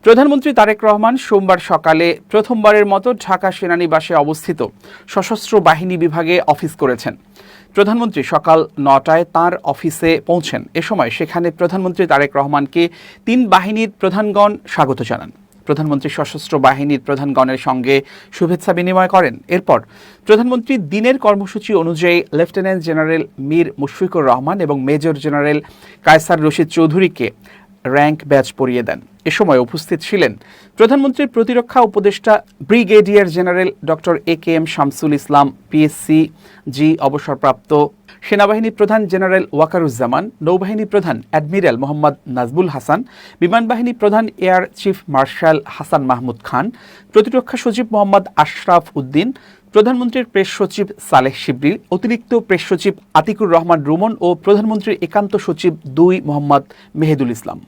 প্রধানমন্ত্রী তারেক রহমান সোমবার সকালে প্রথমবারের মতো ঢাকা সেনানিবাসে অবস্থিত সশস্ত্র বাহিনী বিভাগে অফিস করেছেন। প্রধানমন্ত্রী সকাল ৯টায় তাঁর অফিসে পৌঁছেন। এ সময় সেখানে প্রধানমন্ত্রী তারেক রহমানকে তিন বাহিনীর প্রধানগণ স্বাগত জানান। প্রধানমন্ত্রী সশস্ত্র বাহিনীর প্রধানগণের সঙ্গে শুভেচ্ছা বিনিময় করেন। এরপর প্রধানমন্ত্রী দিনের কর্মসূচি অনুযায়ী লেফটেন্যান্ট জেনারেল মীর মুশফিকুর রহমান এবং মেজর জেনারেল কায়সার রশিদ চৌধুরীকে র্যাঙ্ক ব্যাজ পরিয়ে দেন। এ সময় উপস্থিত ছিলেন প্রধানমন্ত্রীর প্রতিরক্ষা উপদেষ্টা brigadier general doctor A K M. Shamsul Islam, PSC অবসরপ্রাপ্ত সেনাবাহিনী প্রধান জেনারেল ওয়াকারুজ্জামান, নৌবাহিনী প্রধান অ্যাডমিরাল মোহাম্মদ নাজবুল হাসান, বিমানবাহিনী প্রধান air chief marshal Hasan Mahmud Khan, প্রতিরক্ষা সচিব মোহাম্মদ আশরাফ উদ্দিন, প্রধানমন্ত্রীর প্রেস সচিব সালেহ শিবলি, অতিরিক্ত প্রেস সচিব আতিকুর রহমান রুমন ও প্রধানমন্ত্রীর একান্ত সচিব ২ মোহাম্মদ মেহেদুল ইসলাম।